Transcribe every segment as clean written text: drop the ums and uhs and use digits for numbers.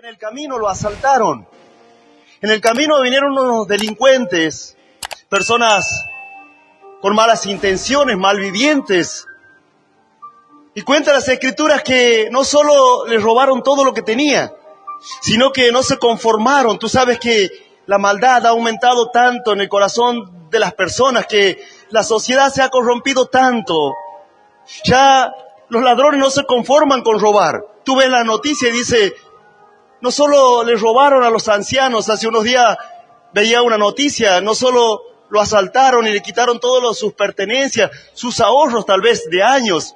En el camino lo asaltaron. En el camino vinieron unos delincuentes, personas con malas intenciones, malvivientes. Y cuentan las Escrituras que no solo les robaron todo lo que tenía, sino que no se conformaron. Tú sabes que la maldad ha aumentado tanto en el corazón de las personas, que la sociedad se ha corrompido tanto. Ya los ladrones no se conforman con robar. Tú ves la noticia y dice, no solo les robaron a los ancianos, hace unos días veía una noticia, no solo lo asaltaron y le quitaron todas sus pertenencias, sus ahorros tal vez de años,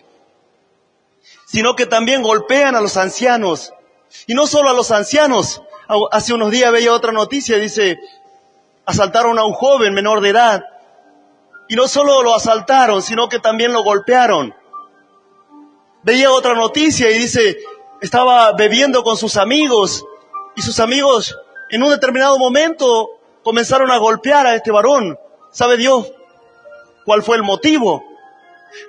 sino que también golpean a los ancianos. Y no solo a los ancianos, hace unos días veía otra noticia, dice, asaltaron a un joven menor de edad, y no solo lo asaltaron, sino que también lo golpearon. Veía otra noticia y dice, estaba bebiendo con sus amigos, y sus amigos en un determinado momento comenzaron a golpear a este varón. ¿Sabe Dios cuál fue el motivo?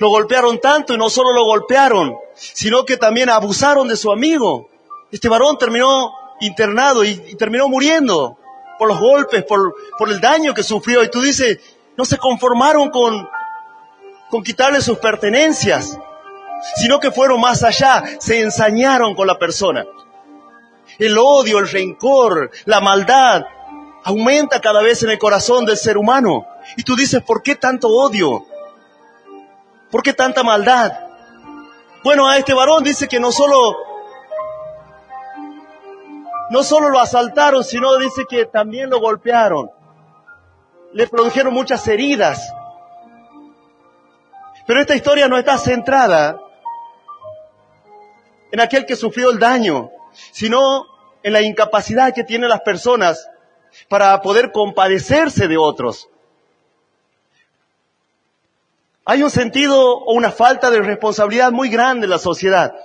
Lo golpearon tanto, y no solo lo golpearon, sino que también abusaron de su amigo. Este varón terminó internado y terminó muriendo por los golpes, por el daño que sufrió. Y tú dices, no se conformaron con quitarle sus pertenencias, sino que fueron más allá, se ensañaron con la persona. El odio, el rencor, la maldad aumenta cada vez en el corazón del ser humano. Y tú dices, ¿por qué tanto odio? ¿Por qué tanta maldad? Bueno, a este varón dice que no solo lo asaltaron, sino dice que también lo golpearon. Le produjeron muchas heridas. Pero esta historia no está centrada en aquel que sufrió el daño, sino en la incapacidad que tienen las personas para poder compadecerse de otros. Hay un sentido o una falta de responsabilidad muy grande en la sociedad.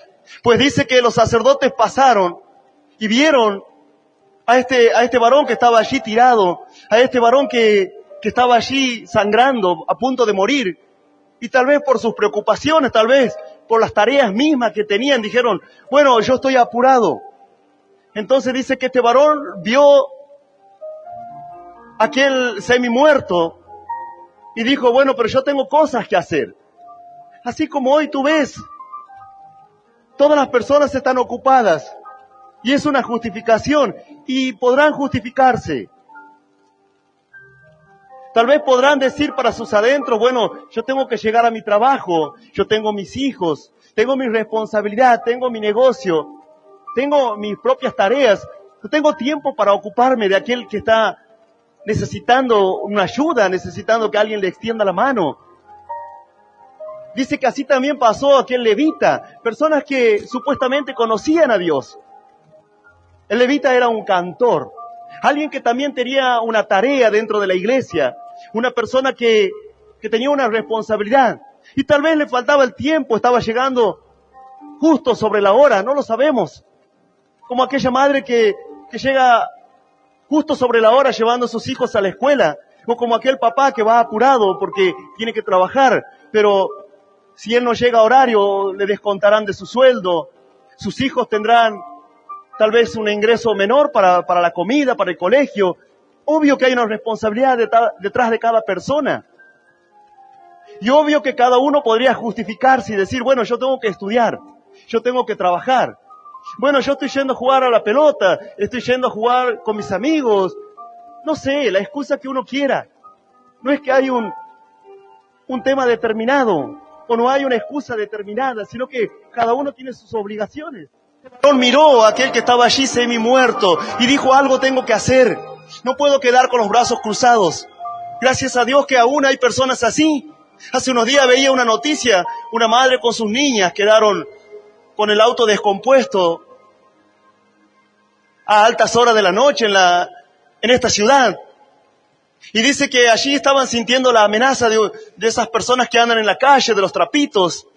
Pues dice que los sacerdotes pasaron y vieron a este varón que estaba allí tirado, a este varón que estaba allí sangrando, a punto de morir. Y tal vez por sus preocupaciones, tal vez por las tareas mismas que tenían, dijeron, bueno, yo estoy apurado. Entonces dice que este varón vio aquel semi-muerto y dijo, bueno, pero yo tengo cosas que hacer. Así como hoy tú ves, todas las personas están ocupadas y es una justificación y podrán justificarse. Tal vez podrán decir para sus adentros, bueno, yo tengo que llegar a mi trabajo, yo tengo mis hijos, tengo mi responsabilidad, tengo mi negocio, tengo mis propias tareas, no tengo tiempo para ocuparme de aquel que está necesitando una ayuda, necesitando que alguien le extienda la mano. Dice que así también pasó a aquel levita, personas que supuestamente conocían a Dios. El levita era un cantor, alguien que también tenía una tarea dentro de la iglesia, una persona que tenía una responsabilidad. Y tal vez le faltaba el tiempo, estaba llegando justo sobre la hora, no lo sabemos. Como aquella madre que llega justo sobre la hora llevando a sus hijos a la escuela, o como aquel papá que va apurado porque tiene que trabajar, pero si él no llega a horario le descontarán de su sueldo, sus hijos tendrán tal vez un ingreso menor para la comida, para el colegio. Obvio que hay una responsabilidad detrás de cada persona. Y obvio que cada uno podría justificarse y decir, bueno, yo tengo que estudiar, yo tengo que trabajar. Bueno, yo estoy yendo a jugar a la pelota, estoy yendo a jugar con mis amigos. No sé, la excusa que uno quiera. No es que hay un tema determinado o no hay una excusa determinada, sino que cada uno tiene sus obligaciones. Miró a aquel que estaba allí semi muerto y dijo, algo tengo que hacer, no puedo quedar con los brazos cruzados. Gracias a Dios que aún hay personas así. Hace unos días veía una noticia, una madre con sus niñas quedaron con el auto descompuesto a altas horas de la noche en esta ciudad. Y dice que allí estaban sintiendo la amenaza de esas personas que andan en la calle, de los trapitos.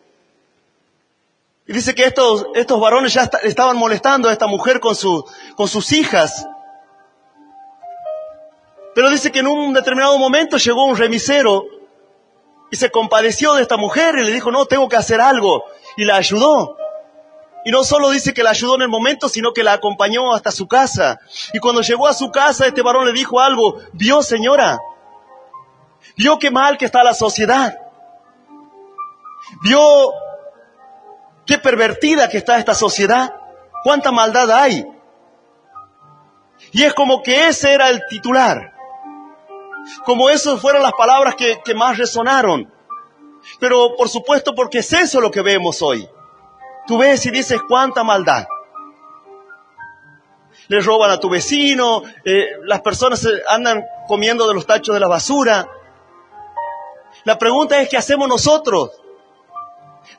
Y dice que estos varones ya estaban molestando a esta mujer con sus hijas. Pero dice que en un determinado momento llegó un remisero y se compadeció de esta mujer y le dijo, no, tengo que hacer algo. Y la ayudó. Y no solo dice que la ayudó en el momento, sino que la acompañó hasta su casa. Y cuando llegó a su casa, este varón le dijo algo. ¿Vio, señora? ¿Vio qué mal que está la sociedad? ¿Vio qué pervertida que está esta sociedad? ¿Cuánta maldad hay? Y es como que ese era el titular. Como esas fueron las palabras que más resonaron. Pero por supuesto, porque es eso lo que vemos hoy. Tú ves y dices, cuánta maldad. Le roban a tu vecino, las personas andan comiendo de los tachos de la basura. La pregunta es, ¿qué hacemos nosotros?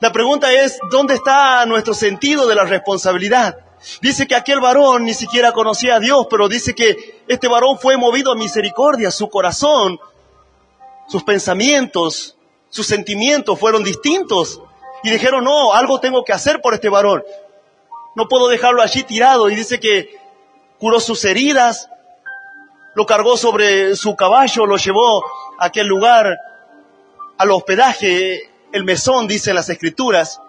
La pregunta es, ¿dónde está nuestro sentido de la responsabilidad? Dice que aquel varón ni siquiera conocía a Dios, pero dice que este varón fue movido a misericordia. Su corazón, sus pensamientos, sus sentimientos fueron distintos. Y dijeron, no, algo tengo que hacer por este varón. No puedo dejarlo allí tirado. Y dice que curó sus heridas, lo cargó sobre su caballo, lo llevó a aquel lugar, al hospedaje, el mesón, dicen las Escrituras.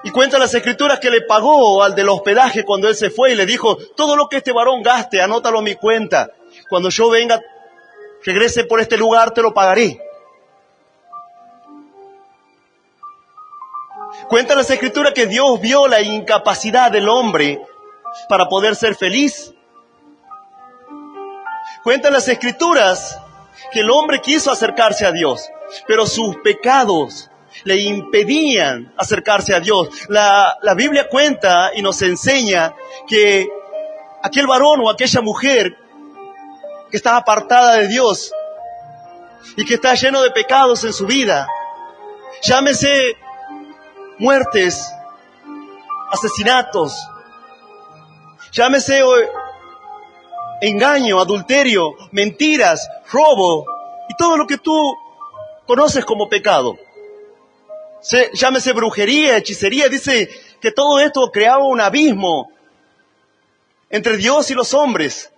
Y cuentan las Escrituras que le pagó al del hospedaje cuando él se fue y le dijo, todo lo que este varón gaste, anótalo a mi cuenta. Cuando yo venga, regrese por este lugar, te lo pagaré. Cuentan las Escrituras que Dios vio la incapacidad del hombre para poder ser feliz. Cuentan las Escrituras que el hombre quiso acercarse a Dios, pero sus pecados le impedían acercarse a Dios. La Biblia cuenta y nos enseña que aquel varón o aquella mujer que está apartada de Dios y que está lleno de pecados en su vida, llámese muertes, asesinatos, llámese engaño, adulterio, mentiras, robo y todo lo que tú conoces como pecado. Llámese brujería, hechicería. Dice que todo esto creaba un abismo entre Dios y los hombres.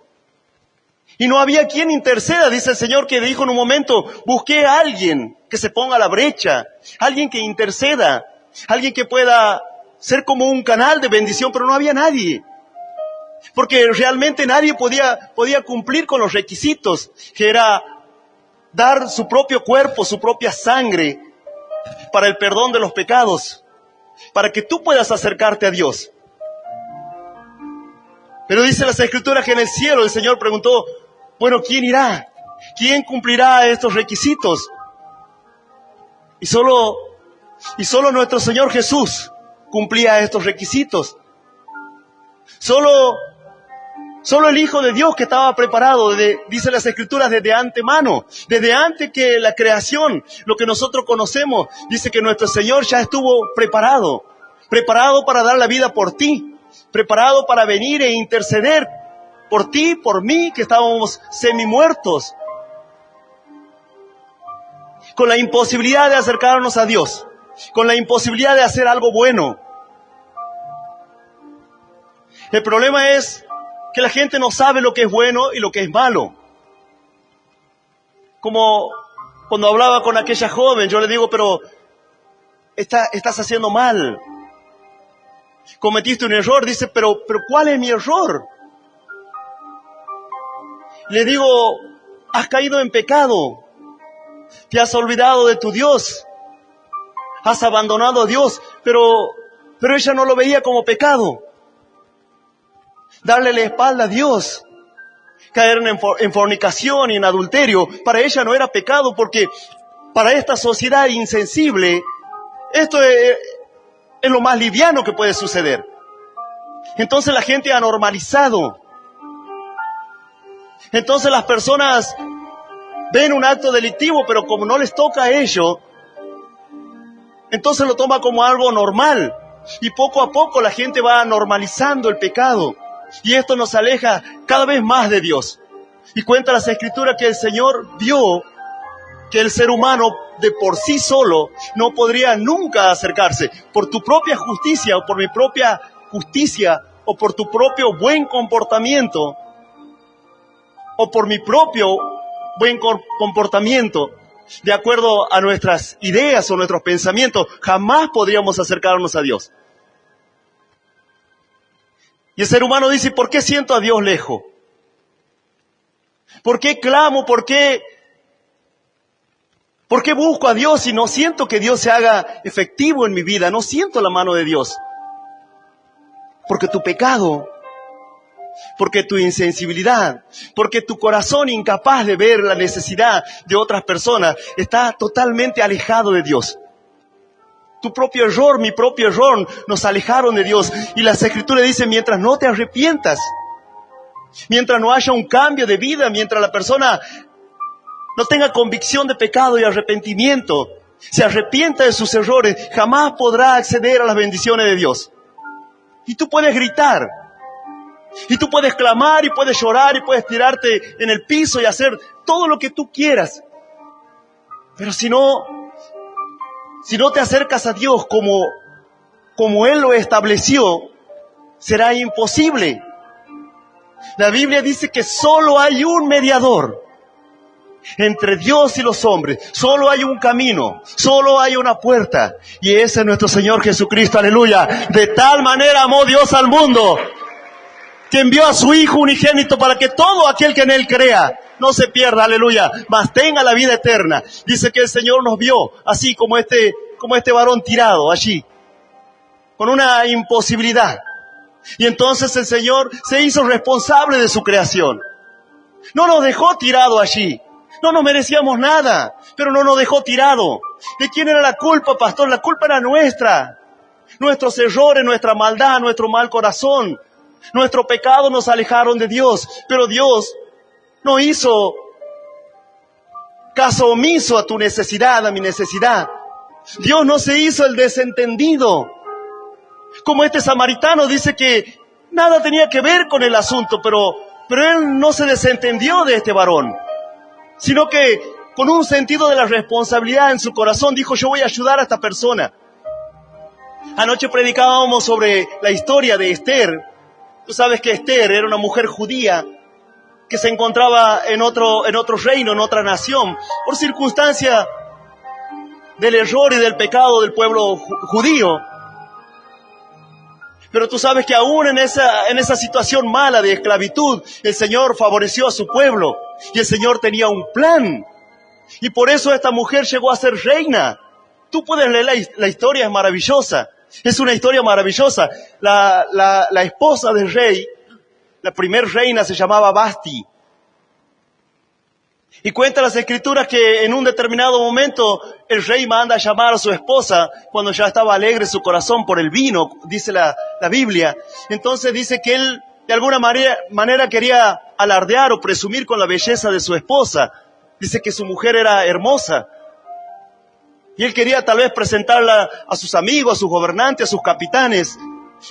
Y no había quien interceda, dice el Señor, que dijo en un momento, busqué a alguien que se ponga a la brecha, alguien que interceda, alguien que pueda ser como un canal de bendición, pero no había nadie. Porque realmente nadie podía cumplir con los requisitos, que era dar su propio cuerpo, su propia sangre, para el perdón de los pecados, para que tú puedas acercarte a Dios. Pero dice las Escrituras que en el cielo el Señor preguntó, bueno, ¿quién irá? ¿Quién cumplirá estos requisitos? Y solo nuestro Señor Jesús cumplía estos requisitos. Solo el Hijo de Dios que estaba preparado, dice las Escrituras, desde antemano, desde antes que la creación, lo que nosotros conocemos, dice que nuestro Señor ya estuvo preparado para dar la vida por ti, preparado para venir e interceder por ti, por mí, que estábamos semi-muertos, con la imposibilidad de acercarnos a Dios, con la imposibilidad de hacer algo bueno. El problema es que la gente no sabe lo que es bueno y lo que es malo. Como cuando hablaba con aquella joven, yo le digo, pero estás haciendo mal. Cometiste un error. Dice, pero ¿cuál es mi error? Le digo, has caído en pecado. Te has olvidado de tu Dios. Has abandonado a Dios. Pero ella no lo veía como pecado. Darle la espalda a Dios, caer en fornicación y en adulterio, para ella no era pecado, porque para esta sociedad insensible, esto es lo más liviano que puede suceder. Entonces la gente ha normalizado. Entonces las personas ven un acto delictivo, pero como no les toca a ellos, entonces lo toma como algo normal. Y poco a poco la gente va normalizando el pecado. Y esto nos aleja cada vez más de Dios. Y cuenta las Escrituras que el Señor vio que el ser humano de por sí solo no podría nunca acercarse. Por tu propia justicia o por mi propia justicia o por tu propio buen comportamiento o por mi propio buen comportamiento, de acuerdo a nuestras ideas o nuestros pensamientos, jamás podríamos acercarnos a Dios. Y el ser humano dice, ¿por qué siento a Dios lejos? ¿Por qué clamo? ¿Por qué busco a Dios y no siento que Dios se haga efectivo en mi vida? No siento la mano de Dios. Porque tu pecado, porque tu insensibilidad, porque tu corazón incapaz de ver la necesidad de otras personas está totalmente alejado de Dios. Tu propio error, mi propio error nos alejaron de Dios. Y las Escrituras dicen, mientras no te arrepientas, mientras no haya un cambio de vida, mientras la persona no tenga convicción de pecado y arrepentimiento, se arrepienta de sus errores, jamás podrá acceder a las bendiciones de Dios. Y tú puedes gritar, y tú puedes clamar, y puedes llorar, y puedes tirarte en el piso y hacer todo lo que tú quieras. Pero si no te acercas a Dios como Él lo estableció, será imposible. La Biblia dice que solo hay un mediador entre Dios y los hombres. Solo hay un camino, solo hay una puerta. Y ese es nuestro Señor Jesucristo, aleluya. De tal manera amó Dios al mundo, que envió a su Hijo unigénito para que todo aquel que en Él crea no se pierda, aleluya, mas tenga la vida eterna. Dice que el Señor nos vio así como este varón tirado allí, con una imposibilidad. Y entonces el Señor se hizo responsable de su creación. No nos dejó tirado allí. No nos merecíamos nada, pero no nos dejó tirado. ¿De quién era la culpa, pastor? La culpa era nuestra. Nuestros errores, nuestra maldad, nuestro mal corazón, nuestro pecado nos alejaron de Dios. Pero Dios no hizo caso omiso a tu necesidad, a mi necesidad. Dios no se hizo el desentendido. Como este samaritano dice que nada tenía que ver con el asunto, pero él no se desentendió de este varón, sino que con un sentido de la responsabilidad en su corazón dijo, yo voy a ayudar a esta persona. Anoche predicábamos sobre la historia de Esther. Tú sabes que Esther era una mujer judía que se encontraba en otro reino, en otra nación, por circunstancia del error y del pecado del pueblo judío. Pero tú sabes que aún en esa situación mala de esclavitud, el Señor favoreció a su pueblo. Y el Señor tenía un plan. Y por eso esta mujer llegó a ser reina. Tú puedes leer la historia, es maravillosa. Es una historia maravillosa. La esposa del rey, la primer reina, se llamaba Vasti. Y cuenta las Escrituras que en un determinado momento el rey manda a llamar a su esposa cuando ya estaba alegre su corazón por el vino, dice la Biblia. Entonces dice que él de alguna manera quería alardear o presumir con la belleza de su esposa. Dice que su mujer era hermosa. Y él quería tal vez presentarla a sus amigos, a sus gobernantes, a sus capitanes.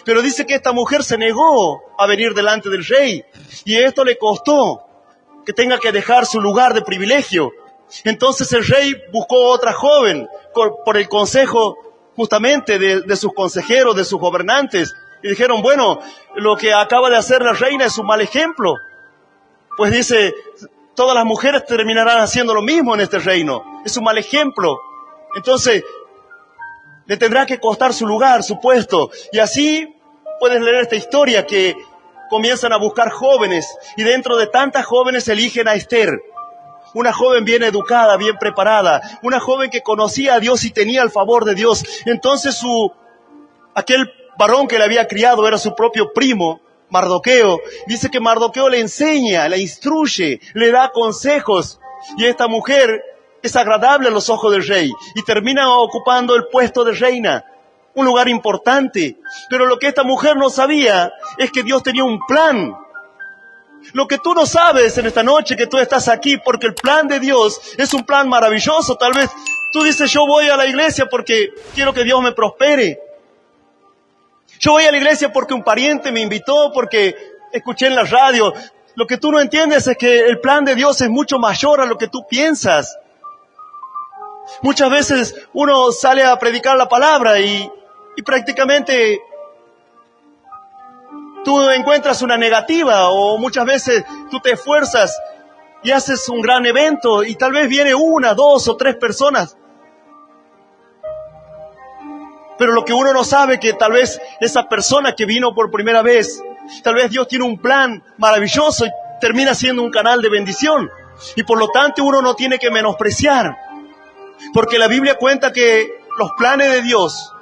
Pero dice que esta mujer se negó a venir delante del rey. Y esto le costó que tenga que dejar su lugar de privilegio. Entonces el rey buscó otra joven por el consejo justamente de sus consejeros, de sus gobernantes. Y dijeron, bueno, lo que acaba de hacer la reina es un mal ejemplo. Pues dice, todas las mujeres terminarán haciendo lo mismo en este reino. Es un mal ejemplo. Entonces, le tendrá que costar su lugar, su puesto. Y así puedes leer esta historia que comienzan a buscar jóvenes. Y dentro de tantas jóvenes eligen a Esther. Una joven bien educada, bien preparada. Una joven que conocía a Dios y tenía el favor de Dios. Entonces aquel varón que le había criado era su propio primo, Mardoqueo. Dice que Mardoqueo le enseña, le instruye, le da consejos. Y esta mujer es agradable a los ojos del rey. Y termina ocupando el puesto de reina. Un lugar importante. Pero lo que esta mujer no sabía es que Dios tenía un plan. Lo que tú no sabes en esta noche que tú estás aquí, porque el plan de Dios es un plan maravilloso. Tal vez tú dices, yo voy a la iglesia porque quiero que Dios me prospere. Yo voy a la iglesia porque un pariente me invitó, porque escuché en la radio. Lo que tú no entiendes es que el plan de Dios es mucho mayor a lo que tú piensas. Muchas veces uno sale a predicar la palabra y prácticamente tú encuentras una negativa, o muchas veces tú te esfuerzas y haces un gran evento y tal vez viene 1, 2 o 3 personas. Pero lo que uno no sabe es que tal vez esa persona que vino por primera vez, tal vez Dios tiene un plan maravilloso y termina siendo un canal de bendición. Y por lo tanto uno no tiene que menospreciar. Porque la Biblia cuenta que los planes de Dios,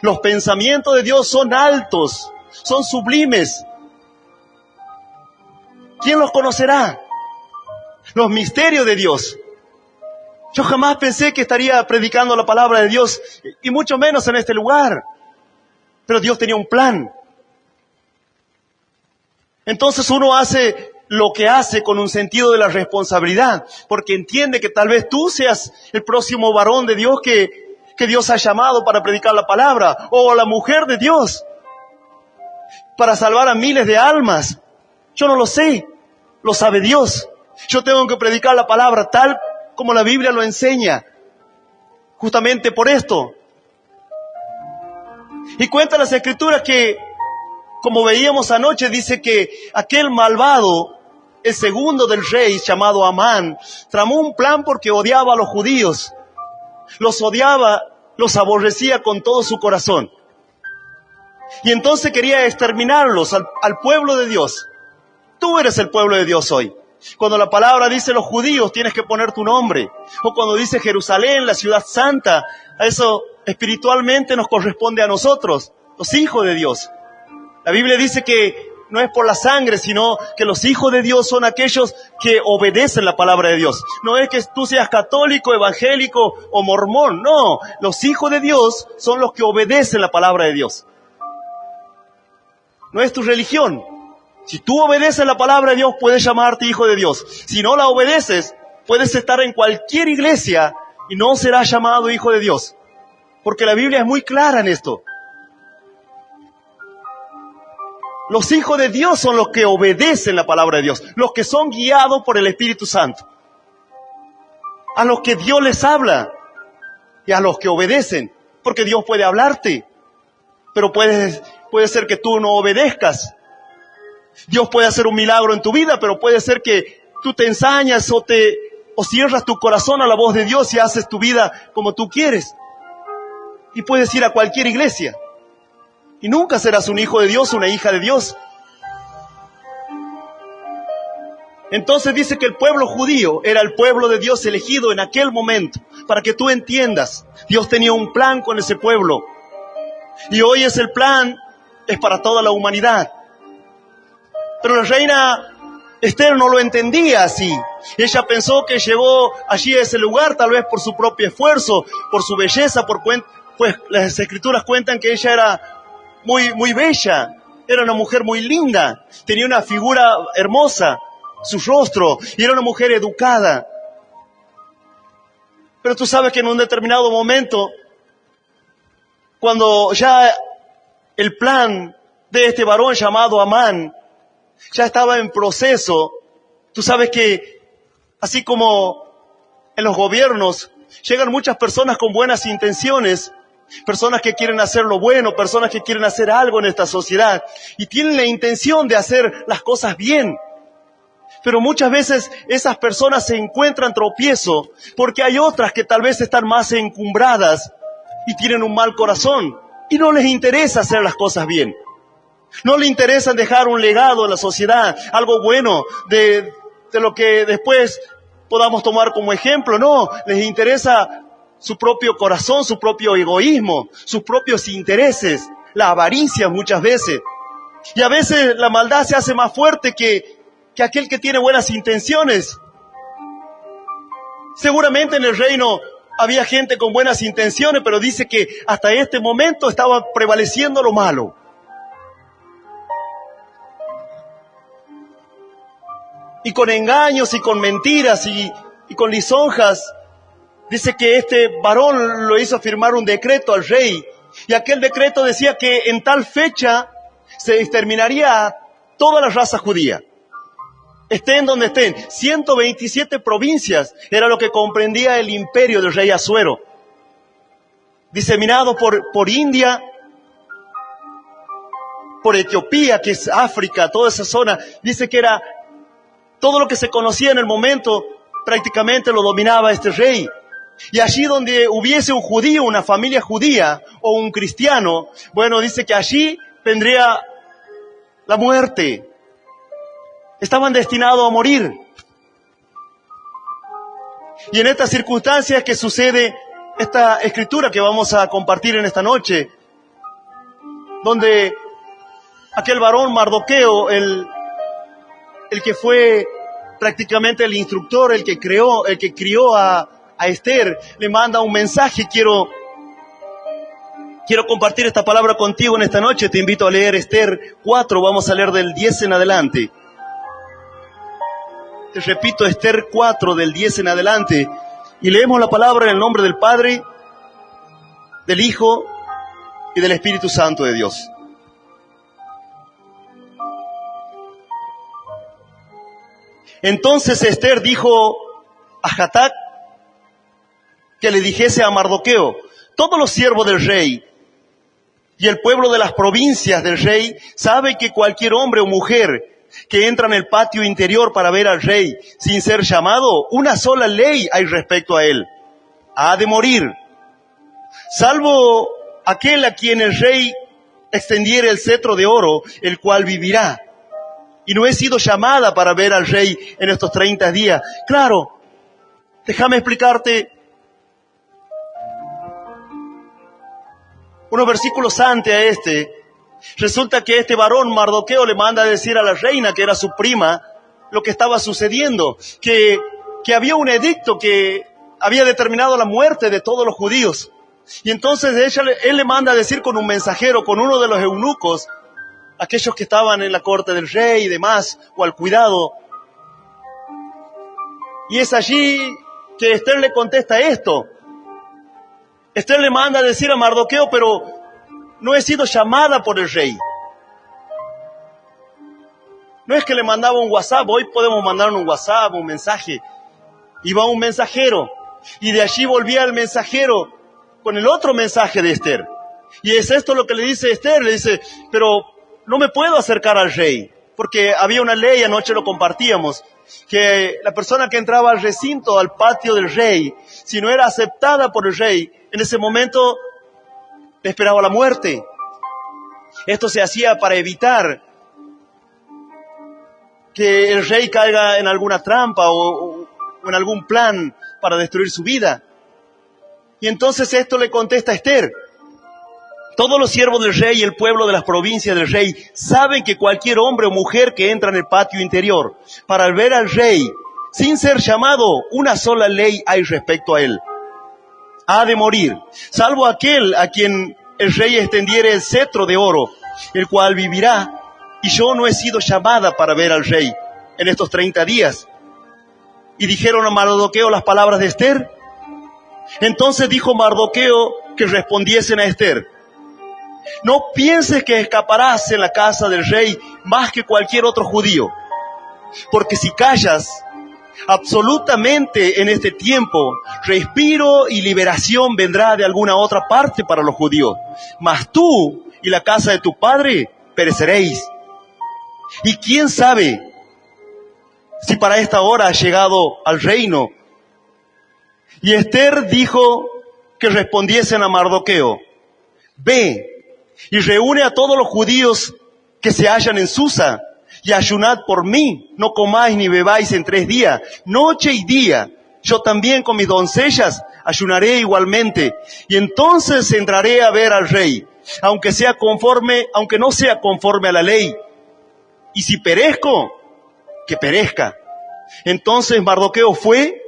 los pensamientos de Dios son altos, son sublimes. ¿Quién los conocerá? Los misterios de Dios. Yo jamás pensé que estaría predicando la palabra de Dios, y mucho menos en este lugar. Pero Dios tenía un plan. Entonces uno hace lo que hace con un sentido de la responsabilidad, porque entiende que tal vez tú seas el próximo varón de Dios que Dios ha llamado para predicar la palabra, o la mujer de Dios, para salvar a miles de almas. Yo no lo sé, lo sabe Dios. Yo tengo que predicar la palabra tal como la Biblia lo enseña, justamente por esto. Y cuenta las Escrituras que, como veíamos anoche, dice que aquel malvado, el segundo del rey, llamado Amán, tramó un plan porque odiaba a los judíos. Los odiaba, los aborrecía con todo su corazón. Y entonces quería exterminarlos al pueblo de Dios. Tú eres el pueblo de Dios hoy. Cuando la palabra dice los judíos, tienes que poner tu nombre. O cuando dice Jerusalén, la ciudad santa, eso espiritualmente nos corresponde a nosotros, los hijos de Dios. La Biblia dice que no es por la sangre, sino que los hijos de Dios son aquellos que obedecen la palabra de Dios. No es que tú seas católico, evangélico o mormón. No, los hijos de Dios son los que obedecen la palabra de Dios. No es tu religión. Si tú obedeces la palabra de Dios, puedes llamarte hijo de Dios. Si no la obedeces, puedes estar en cualquier iglesia y no serás llamado hijo de Dios. Porque la Biblia es muy clara en esto. Los hijos de Dios son los que obedecen la palabra de Dios, los que son guiados por el Espíritu Santo, a los que Dios les habla y a los que obedecen, porque Dios puede hablarte, pero puede ser que tú no obedezcas. Dios puede hacer un milagro en tu vida, pero puede ser que tú te ensañas o cierras tu corazón a la voz de Dios y haces tu vida como tú quieres. Y puedes ir a cualquier iglesia y nunca serás un hijo de Dios, una hija de Dios. Entonces dice que el pueblo judío era el pueblo de Dios elegido en aquel momento. Para que tú entiendas, Dios tenía un plan con ese pueblo. Y hoy ese plan es para toda la humanidad. Pero la reina Esther no lo entendía así. Ella pensó que llegó allí a ese lugar tal vez por su propio esfuerzo, por su belleza, pues las Escrituras cuentan que ella era muy bella, era una mujer muy linda, tenía una figura hermosa, su rostro, y era una mujer educada. Pero tú sabes que en un determinado momento, cuando ya el plan de este varón llamado Amán ya estaba en proceso, tú sabes que así como en los gobiernos llegan muchas personas con buenas intenciones, personas que quieren hacer lo bueno, personas que quieren hacer algo en esta sociedad y tienen la intención de hacer las cosas bien. Pero muchas veces esas personas se encuentran tropiezo porque hay otras que tal vez están más encumbradas y tienen un mal corazón y no les interesa hacer las cosas bien. No les interesa dejar un legado en la sociedad, algo bueno de lo que después podamos tomar como ejemplo. No, les interesa su propio corazón, su propio egoísmo, sus propios intereses, la avaricia muchas veces. Y a veces la maldad se hace más fuerte que aquel que tiene buenas intenciones. Seguramente en el reino había gente con buenas intenciones, pero dice que hasta este momento estaba prevaleciendo lo malo. Y con engaños y con mentiras y con lisonjas, dice que este varón lo hizo firmar un decreto al rey. Y aquel decreto decía que en tal fecha se exterminaría toda la raza judía. Estén donde estén. 127 provincias era lo que comprendía el imperio del rey Asuero. Diseminado por India, por Etiopía, que es África, toda esa zona. Dice que era Todo lo que se conocía en el momento prácticamente lo dominaba este rey. Y allí donde hubiese un judío, una familia judía o un cristiano, bueno, dice que allí vendría la muerte. Estaban destinados a morir. Y en estas circunstancias que sucede esta escritura que vamos a compartir en esta noche, donde aquel varón Mardoqueo, el que fue prácticamente el instructor, el que crió a Esther, le manda un mensaje. Quiero compartir esta palabra contigo en esta noche. Te invito a leer Esther 4, vamos a leer del 10 en adelante. Te repito, Esther 4, del 10 en adelante. Y leemos la palabra en el nombre del Padre, del Hijo y del Espíritu Santo de Dios. Entonces Esther dijo a Hatac que le dijese a Mardoqueo: todos los siervos del rey y el pueblo de las provincias del rey sabe que cualquier hombre o mujer que entra en el patio interior para ver al rey sin ser llamado, una sola ley hay respecto a él: ha de morir, salvo aquel a quien el rey extendiere el cetro de oro, el cual vivirá. Y no he sido llamada para ver al rey en estos 30 días. Claro, déjame explicarte unos versículos antes a este. Resulta que este varón Mardoqueo le manda a decir a la reina, que era su prima, lo que estaba sucediendo, que había un edicto que había determinado la muerte de todos los judíos. Y entonces él le manda a decir con un mensajero, con uno de los eunucos, aquellos que estaban en la corte del rey y demás, o al cuidado. Y es allí que Esther le contesta esto. Esther le manda a decir a Mardoqueo: pero no he sido llamada por el rey. No es que le mandaba un WhatsApp. Hoy podemos mandar un WhatsApp, un mensaje. Iba un mensajero, y de allí volvía el mensajero con el otro mensaje de Esther. Y es esto lo que le dice Esther. Le dice: pero no me puedo acercar al rey, porque había una ley, anoche lo compartíamos, que la persona que entraba al recinto, al patio del rey, si no era aceptada por el rey, en ese momento le esperaba la muerte. Esto se hacía para evitar que el rey caiga en alguna trampa o en algún plan para destruir su vida. Y entonces esto le contesta a Esther: todos los siervos del rey y el pueblo de las provincias del rey saben que cualquier hombre o mujer que entra en el patio interior para ver al rey sin ser llamado, una sola ley hay respecto a él: ha de morir, salvo aquel a quien el rey extendiere el cetro de oro, el cual vivirá. Y yo no he sido llamada para ver al rey en estos 30 días. Y dijeron a Mardoqueo las palabras de Esther. Entonces dijo Mardoqueo que respondiesen a Esther: no pienses que escaparás en la casa del rey más que cualquier otro judío, porque si callas, absolutamente en este tiempo, respiro y liberación vendrá de alguna otra parte para los judíos, mas tú y la casa de tu padre pereceréis. Y quién sabe si para esta hora has llegado al reino. Y Esther dijo que respondiesen a Mardoqueo: ve y reúne a todos los judíos que se hallan en Susa, y ayunad por mí, no comáis ni bebáis en 3 días, noche y día. Yo también con mis doncellas ayunaré igualmente, y entonces entraré a ver al rey, aunque no sea conforme a la ley. Y si perezco, que perezca. Entonces Mardoqueo fue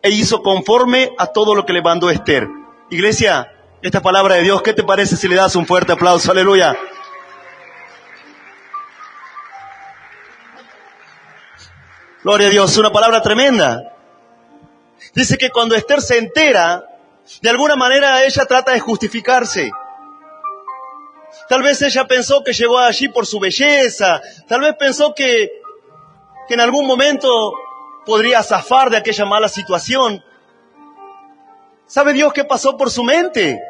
e hizo conforme a todo lo que le mandó Esther. Iglesia, esta palabra de Dios, ¿qué te parece si le das un fuerte aplauso? Aleluya. Gloria a Dios, una palabra tremenda. Dice que cuando Esther se entera, de alguna manera ella trata de justificarse. Tal vez ella pensó que llegó allí por su belleza, tal vez pensó que en algún momento podría zafar de aquella mala situación. ¿Sabe Dios qué pasó por su mente?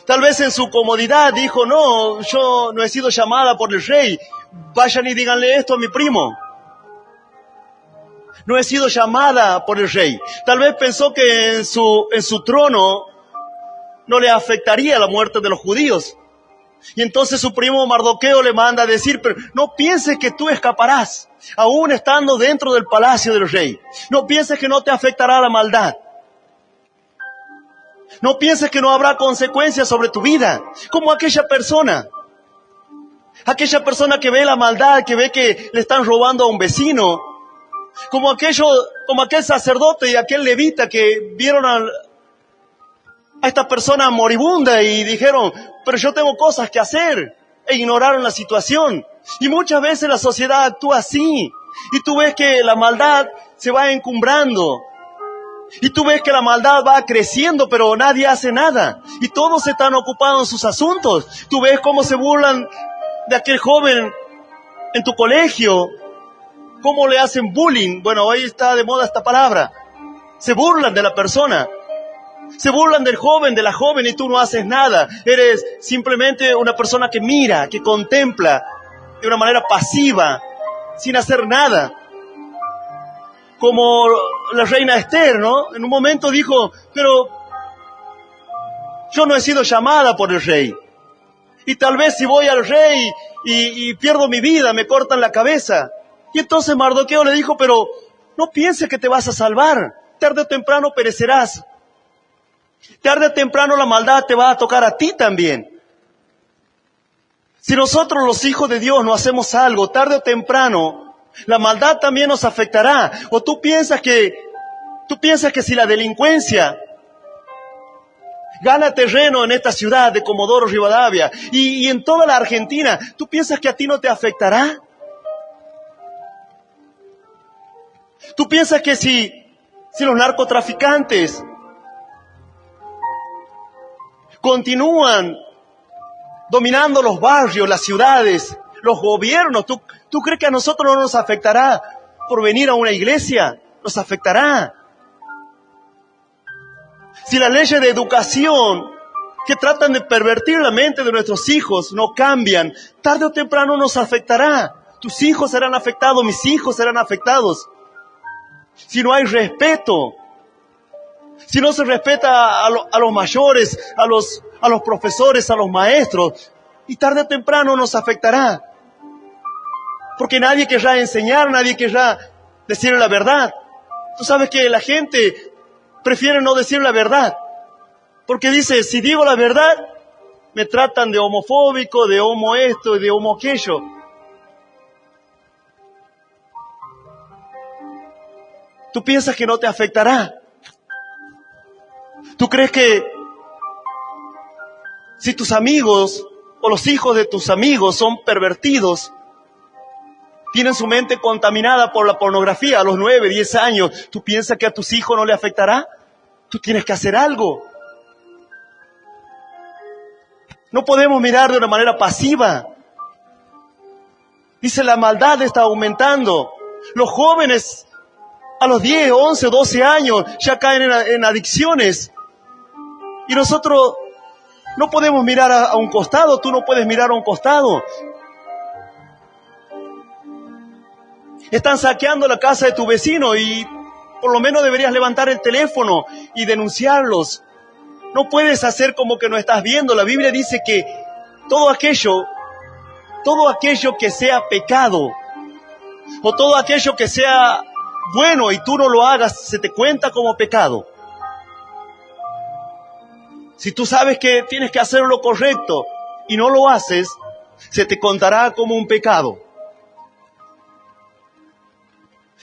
Tal vez en su comodidad dijo: no, yo no he sido llamada por el rey, vayan y díganle esto a mi primo. no he sido llamada por el rey. Tal vez pensó que en su trono no le afectaría la muerte de los judíos. Y entonces su primo Mardoqueo le manda a decir, pero no pienses que tú escaparás, aún estando dentro del palacio del rey. No pienses que no te afectará la maldad. No pienses que no habrá consecuencias sobre tu vida, como aquella persona que ve la maldad, que ve que le están robando a un vecino, como aquel sacerdote y aquel levita que vieron a esta persona moribunda y dijeron, pero yo tengo cosas que hacer, e ignoraron la situación. Y muchas veces la sociedad actúa así, y tú ves que la maldad se va encumbrando, y tú ves que la maldad va creciendo, pero nadie hace nada, y todos están ocupados en sus asuntos. Tú ves cómo se burlan de aquel joven en tu colegio, cómo le hacen bullying. Bueno, hoy está de moda esta palabra. Se burlan de la persona. Se burlan del joven, de la joven, y tú no haces nada. Eres simplemente una persona que mira, que contempla de una manera pasiva, sin hacer nada. Como la reina Esther, ¿no? En un momento dijo, pero yo no he sido llamada por el rey. Y tal vez si voy al rey y pierdo mi vida, me cortan la cabeza. Y entonces Mardoqueo le dijo, pero no pienses que te vas a salvar. Tarde o temprano perecerás. Tarde o temprano la maldad te va a tocar a ti también. Si nosotros los hijos de Dios no hacemos algo, tarde o temprano, la maldad también nos afectará. O tú piensas que si la delincuencia gana terreno en esta ciudad de Comodoro Rivadavia y en toda la Argentina, ¿tú piensas que a ti no te afectará? ¿Tú piensas que si los narcotraficantes continúan dominando los barrios, las ciudades, los gobiernos, ¿tú crees que a nosotros no nos afectará por venir a una iglesia? Nos afectará. Si las leyes de educación que tratan de pervertir la mente de nuestros hijos no cambian, tarde o temprano nos afectará. Tus hijos serán afectados, mis hijos serán afectados. Si no hay respeto, si no se respeta a los mayores, a los profesores, a los maestros, y tarde o temprano nos afectará. Porque nadie querrá enseñar, nadie querrá decir la verdad. Tú sabes que la gente prefiere no decir la verdad, porque dice, si digo la verdad, me tratan de homofóbico, de homo esto y de homo aquello. ¿Tú piensas que no te afectará? ¿Tú crees que si tus amigos o los hijos de tus amigos son pervertidos, tienen su mente contaminada por la pornografía a los 9, 10 años, ¿tú piensas que a tus hijos no le afectará? Tú tienes que hacer algo. No podemos mirar de una manera pasiva. Dice, la maldad está aumentando. Los jóvenes a los 10, 11, 12 años ya caen en adicciones. Y nosotros no podemos mirar a un costado, tú no puedes mirar a un costado. Están saqueando la casa de tu vecino y por lo menos deberías levantar el teléfono y denunciarlos. No puedes hacer como que no estás viendo. La Biblia dice que todo aquello que sea pecado, o todo aquello que sea bueno y tú no lo hagas, se te cuenta como pecado. Si tú sabes que tienes que hacer lo correcto y no lo haces, se te contará como un pecado.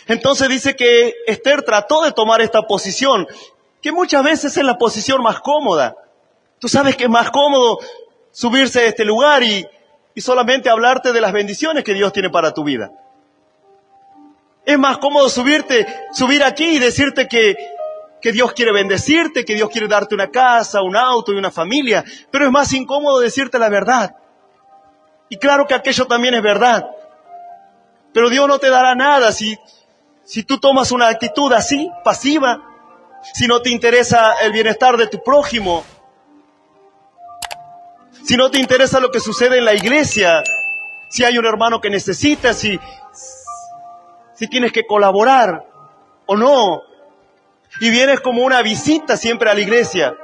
Entonces dice que Esther trató de tomar esta posición, que muchas veces es la posición más cómoda. Tú sabes que es más cómodo subirse a este lugar y solamente hablarte de las bendiciones que Dios tiene para tu vida. Es más cómodo subir aquí y decirte que Dios quiere bendecirte, que Dios quiere darte una casa, un auto y una familia. Pero es más incómodo decirte la verdad. Y claro que aquello también es verdad. Pero Dios no te dará nada si tú tomas una actitud así, pasiva, si no te interesa el bienestar de tu prójimo, si no te interesa lo que sucede en la iglesia, si hay un hermano que necesita, si tienes que colaborar. ¿O no? Y vienes como una visita siempre a la iglesia.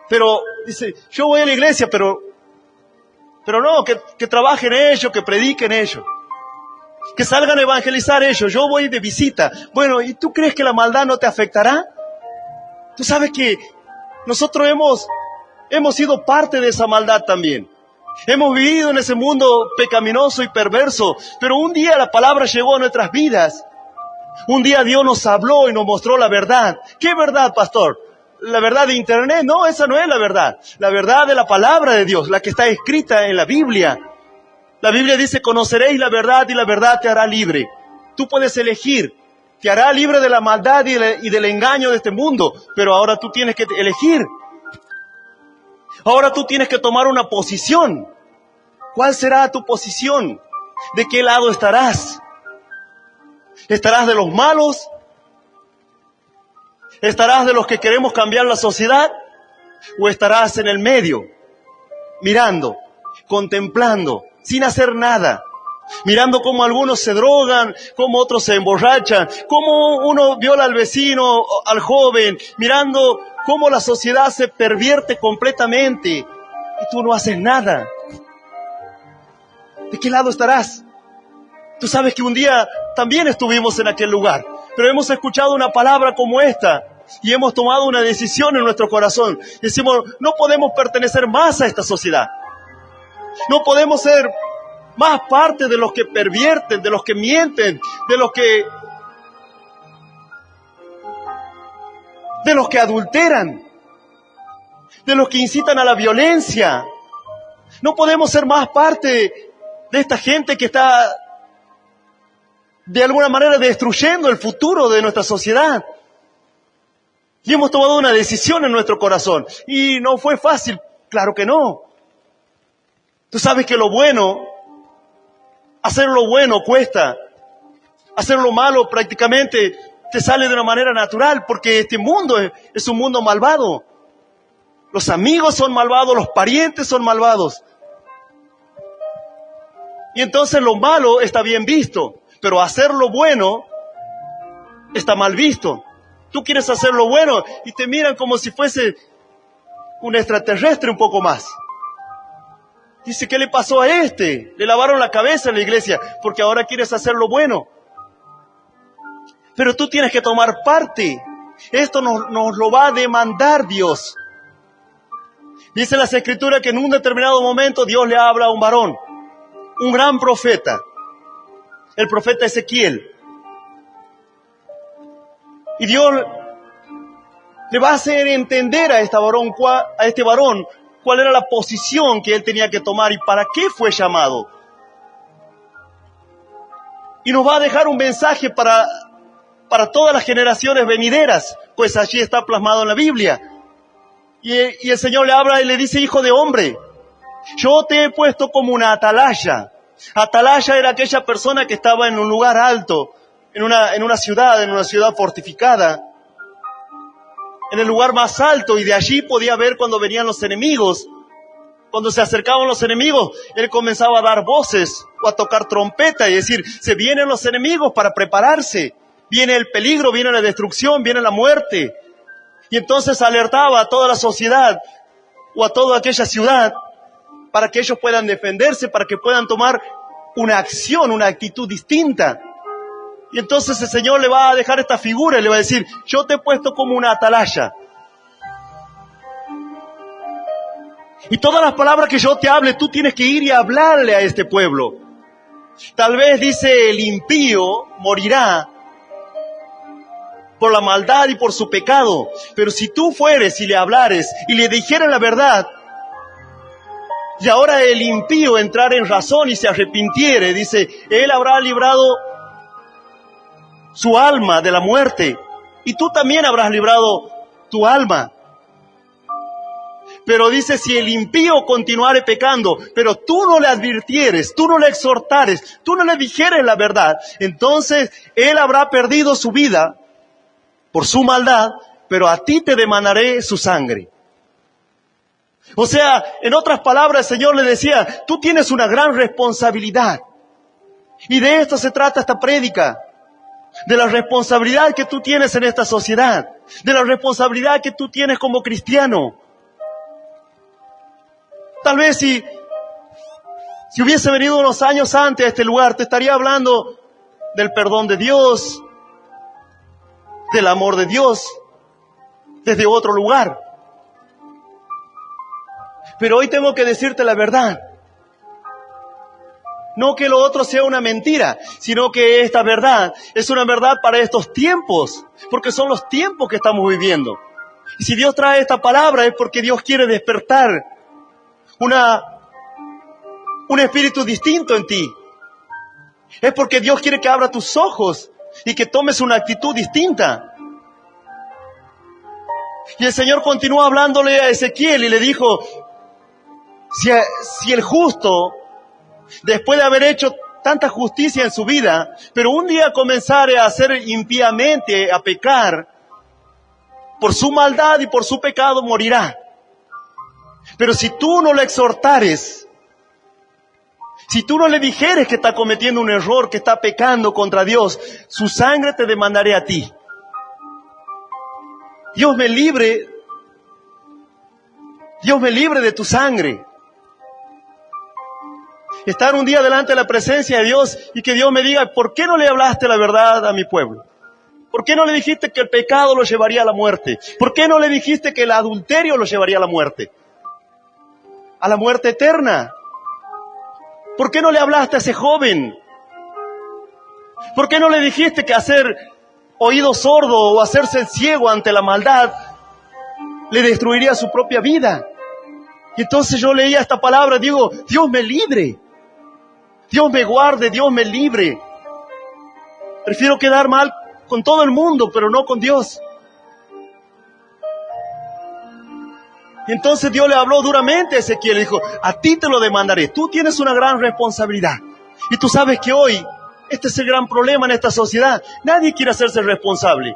Pero dice, yo voy a la iglesia, pero no, que trabajen ellos, que prediquen ellos. Que salgan a evangelizar ellos, yo voy de visita. Bueno, ¿y tú crees que la maldad no te afectará? Tú sabes que nosotros hemos sido parte de esa maldad también. Hemos vivido en ese mundo pecaminoso y perverso, pero un día la palabra llegó a nuestras vidas. Un día Dios nos habló y nos mostró la verdad. ¿Qué verdad, pastor? ¿La verdad de internet? No, esa no es la verdad. La verdad de la palabra de Dios, la que está escrita en la Biblia. La Biblia dice, conoceréis la verdad y la verdad te hará libre. Tú puedes elegir. Te hará libre de la maldad y del engaño de este mundo. Pero ahora tú tienes que elegir. Ahora tú tienes que tomar una posición. ¿Cuál será tu posición? ¿De qué lado estarás? ¿Estarás de los malos? ¿Estarás de los que queremos cambiar la sociedad? ¿O estarás en el medio, mirando, contemplando, sin hacer nada? Mirando cómo algunos se drogan, cómo otros se emborrachan, cómo uno viola al vecino, al joven, mirando cómo la sociedad se pervierte completamente y tú no haces nada. ¿De qué lado estarás? Tú sabes que un día también estuvimos en aquel lugar, pero hemos escuchado una palabra como esta y hemos tomado una decisión en nuestro corazón. Decimos, no podemos pertenecer más a esta sociedad. No podemos ser más parte de los que pervierten, de los que mienten, de los que adulteran, de los que incitan a la violencia. No podemos ser más parte de esta gente que está de alguna manera destruyendo el futuro de nuestra sociedad. Y hemos tomado una decisión en nuestro corazón. Y no fue fácil, claro que no. Tú sabes que lo bueno, hacer lo bueno cuesta. Hacer lo malo prácticamente te sale de una manera natural, porque este mundo es un mundo malvado. Los amigos son malvados, los parientes son malvados. Y entonces lo malo está bien visto, pero hacer lo bueno está mal visto. Tú quieres hacer lo bueno y te miran como si fuese un extraterrestre un poco más. Dice, ¿qué le pasó a este? Le lavaron la cabeza en la iglesia porque ahora quieres hacer lo bueno. Pero tú tienes que tomar parte. Esto nos lo va a demandar Dios. Dice las Escrituras que en un determinado momento Dios le habla a un varón, un gran profeta, el profeta Ezequiel. Y Dios le va a hacer entender a este varón cuál era la posición que él tenía que tomar y para qué fue llamado. Y nos va a dejar un mensaje para todas las generaciones venideras, pues allí está plasmado en la Biblia. Y el Señor le habla y le dice, hijo de hombre, yo te he puesto como una atalaya. Atalaya era aquella persona que estaba en un lugar alto, en una ciudad fortificada, en el lugar más alto, y de allí podía ver cuando venían los enemigos. Cuando se acercaban los enemigos, él comenzaba a dar voces o a tocar trompeta y decir, se vienen los enemigos para prepararse. Viene el peligro, viene la destrucción, viene la muerte. Y entonces alertaba a toda la sociedad o a toda aquella ciudad para que ellos puedan defenderse, para que puedan tomar una acción, una actitud distinta. Y entonces el Señor le va a dejar esta figura y le va a decir, yo te he puesto como una atalaya. Y todas las palabras que yo te hable, tú tienes que ir y hablarle a este pueblo. Tal vez, dice, el impío morirá por la maldad y por su pecado. Pero si tú fueres y le hablares y le dijeras la verdad, y ahora el impío entrar en razón y se arrepintiere, dice, él habrá librado su alma de la muerte, y tú también habrás librado tu alma. Pero dice, si el impío continuare pecando, pero tú no le advirtieres, tú no le exhortares, tú no le dijeres la verdad, entonces él habrá perdido su vida por su maldad, pero a ti te demandaré su sangre. O sea, en otras palabras, el Señor le decía, tú tienes una gran responsabilidad. Y de esto se trata esta prédica. de la responsabilidad que tú tienes en esta sociedad, de la responsabilidad que tú tienes como cristiano. Tal vez si hubiese venido unos años antes a este lugar, te estaría hablando del perdón de Dios, del amor de Dios, desde otro lugar. Pero hoy tengo que decirte la verdad. No que lo otro sea una mentira, sino que esta verdad es una verdad para estos tiempos, porque son los tiempos que estamos viviendo. Y si Dios trae esta palabra es porque Dios quiere despertar un espíritu distinto en ti. Es porque Dios quiere que abra tus ojos y que tomes una actitud distinta. Y el Señor continúa hablándole a Ezequiel y le dijo, si el justo, después de haber hecho tanta justicia en su vida, pero un día comenzare a hacer impíamente, a pecar, por su maldad y por su pecado morirá. Pero si tú no le exhortares, si tú no le dijeres que está cometiendo un error, que está pecando contra Dios, su sangre te demandaré a ti. Dios me libre de tu sangre. Estar un día delante de la presencia de Dios y que Dios me diga, ¿por qué no le hablaste la verdad a mi pueblo? ¿Por qué no le dijiste que el pecado lo llevaría a la muerte? ¿Por qué no le dijiste que el adulterio lo llevaría a la muerte? A la muerte eterna. ¿Por qué no le hablaste a ese joven? ¿Por qué no le dijiste que hacer oído sordo o hacerse ciego ante la maldad le destruiría su propia vida? Y entonces yo leía esta palabra, digo, Dios me libre, Dios me guarde, Dios me libre. Prefiero quedar mal con todo el mundo, pero no con Dios. Y entonces Dios le habló duramente a Ezequiel, le dijo, a ti te lo demandaré, tú tienes una gran responsabilidad. Y tú sabes que hoy, este es el gran problema en esta sociedad, nadie quiere hacerse responsable.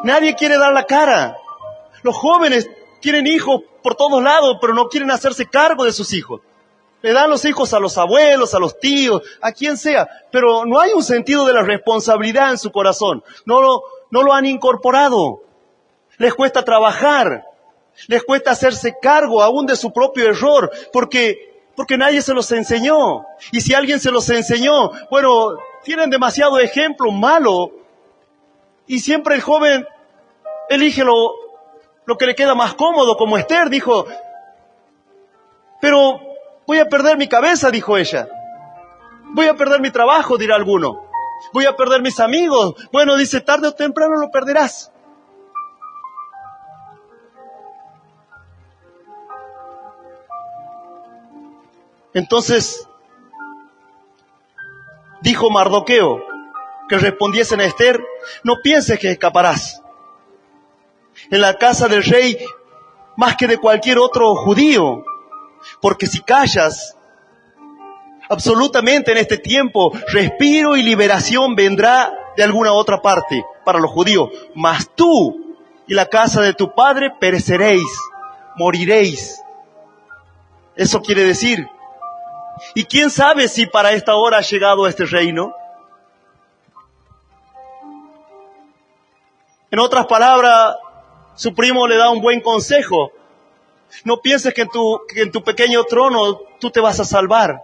Nadie quiere dar la cara. Los jóvenes tienen hijos por todos lados, pero no quieren hacerse cargo de sus hijos. Le dan los hijos a los abuelos, a los tíos, a quien sea, pero no hay un sentido de la responsabilidad en su corazón. No lo han incorporado. Les cuesta trabajar, les cuesta hacerse cargo aún de su propio error, porque nadie se los enseñó. Y si alguien se los enseñó, bueno, tienen demasiado ejemplo malo, y siempre el joven elige lo que le queda más cómodo, como Esther dijo, pero voy a perder mi cabeza, dijo ella. Voy a perder mi trabajo, dirá alguno. Voy a perder mis amigos. Bueno, dice, tarde o temprano lo perderás. Entonces, dijo Mardoqueo, que respondiesen a Esther, no pienses que escaparás. En la casa del rey, más que de cualquier otro judío, porque si callas, absolutamente en este tiempo, respiro y liberación vendrá de alguna otra parte para los judíos. Mas tú y la casa de tu padre pereceréis, moriréis. Eso quiere decir, ¿y quién sabe si para esta hora ha llegado este reino? En otras palabras, su primo le da un buen consejo. No pienses que en tu pequeño trono tú te vas a salvar.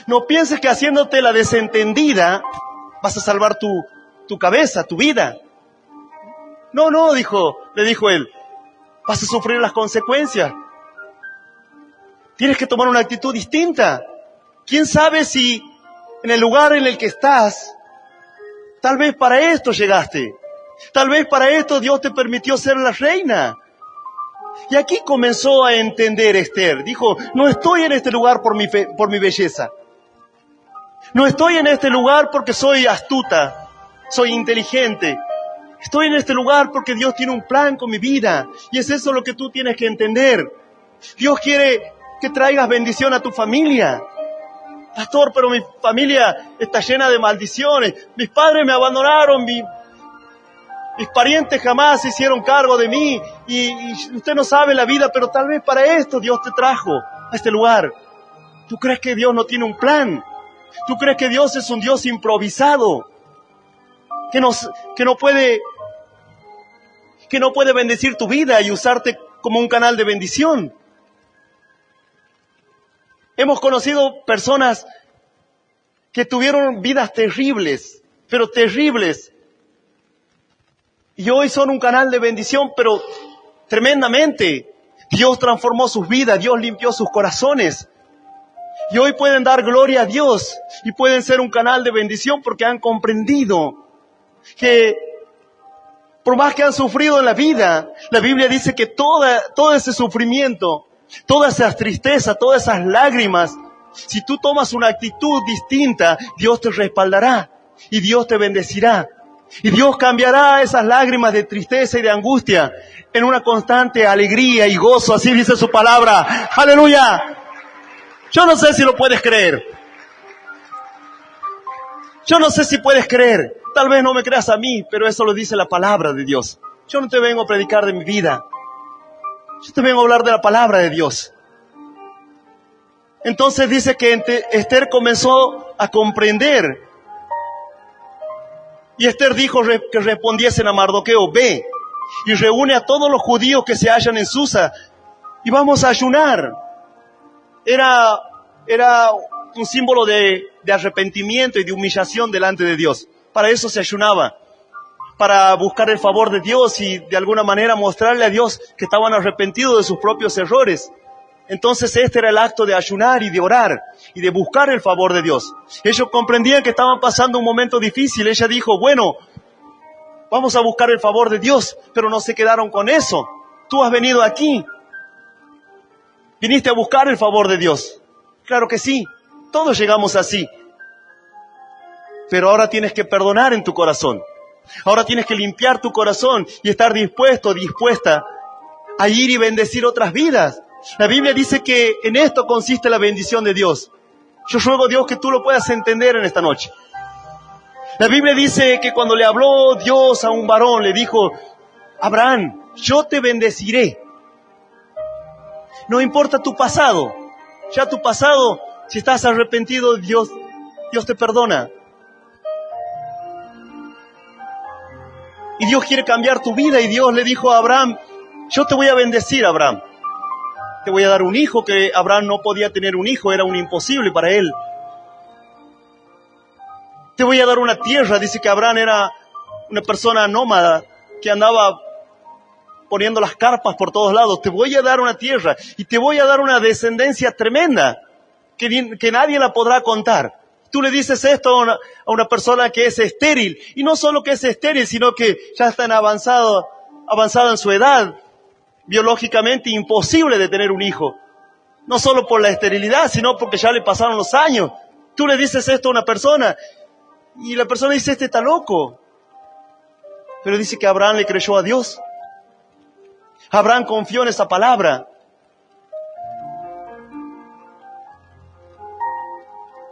No pienses que haciéndote la desentendida vas a salvar tu cabeza, tu vida. No, le dijo él, vas a sufrir las consecuencias. Tienes que tomar una actitud distinta. ¿Quién sabe si en el lugar en el que estás, tal vez para esto llegaste? Tal vez para esto Dios te permitió ser la reina. Y aquí comenzó a entender Esther. Dijo, no estoy en este lugar por mi belleza. No estoy en este lugar porque soy astuta, soy inteligente. Estoy en este lugar porque Dios tiene un plan con mi vida. Y es eso lo que tú tienes que entender. Dios quiere que traigas bendición a tu familia. Pastor, pero mi familia está llena de maldiciones. Mis padres me abandonaron, mis parientes jamás se hicieron cargo de mí. Y usted no sabe la vida, pero tal vez para esto Dios te trajo a este lugar. ¿Tú crees que Dios no tiene un plan? ¿Tú crees que Dios es un Dios improvisado? Que no puede bendecir tu vida y usarte como un canal de bendición. Hemos conocido personas que tuvieron vidas terribles, pero terribles. Y hoy son un canal de bendición, pero tremendamente. Dios transformó sus vidas, Dios limpió sus corazones. Y hoy pueden dar gloria a Dios y pueden ser un canal de bendición porque han comprendido que por más que han sufrido en la vida, la Biblia dice que todo ese sufrimiento, toda esa tristeza, todas esas lágrimas, si tú tomas una actitud distinta, Dios te respaldará y Dios te bendecirá. Y Dios cambiará esas lágrimas de tristeza y de angustia en una constante alegría y gozo, así dice su palabra. ¡Aleluya! Yo no sé si lo puedes creer. Yo no sé si puedes creer. Tal vez no me creas a mí, pero eso lo dice la palabra de Dios. Yo no te vengo a predicar de mi vida. Yo te vengo a hablar de la palabra de Dios. Entonces dice que Esther comenzó a comprender. Y Esther dijo que respondiesen a Mardoqueo: ve y reúne a todos los judíos que se hallan en Susa y vamos a ayunar. Era un símbolo de arrepentimiento y de humillación delante de Dios. Para eso se ayunaba, para buscar el favor de Dios y de alguna manera mostrarle a Dios que estaban arrepentidos de sus propios errores. Entonces este era el acto de ayunar y de orar y de buscar el favor de Dios. Ellos comprendían que estaban pasando un momento difícil. Ella dijo: bueno, vamos a buscar el favor de Dios, pero no se quedaron con eso. Tú has venido aquí. ¿Viniste a buscar el favor de Dios? Claro que sí, todos llegamos así. Pero ahora tienes que perdonar en tu corazón. Ahora tienes que limpiar tu corazón y estar dispuesto, dispuesta a ir y bendecir otras vidas. La Biblia dice que en esto consiste la bendición de Dios. Yo ruego a Dios que tú lo puedas entender en esta noche. La Biblia dice que cuando le habló Dios a un varón, le dijo: Abraham, yo te bendeciré. No importa tu pasado. Ya tu pasado, si estás arrepentido, Dios te perdona. Y Dios quiere cambiar tu vida. Y Dios le dijo a Abraham: yo te voy a bendecir, Abraham. Te voy a dar un hijo, que Abraham no podía tener un hijo, era un imposible para él. Te voy a dar una tierra. Dice que Abraham era una persona nómada que andaba poniendo las carpas por todos lados. Te voy a dar una tierra y te voy a dar una descendencia tremenda que nadie la podrá contar. Tú le dices esto a una persona que es estéril, y no solo que es estéril, sino que ya está avanzada en su edad, biológicamente imposible de tener un hijo. No solo por la esterilidad, sino porque ya le pasaron los años. Tú le dices esto a una persona y la persona dice: este está loco. Pero dice que Abraham le creyó a Dios. Abraham confió en esa palabra.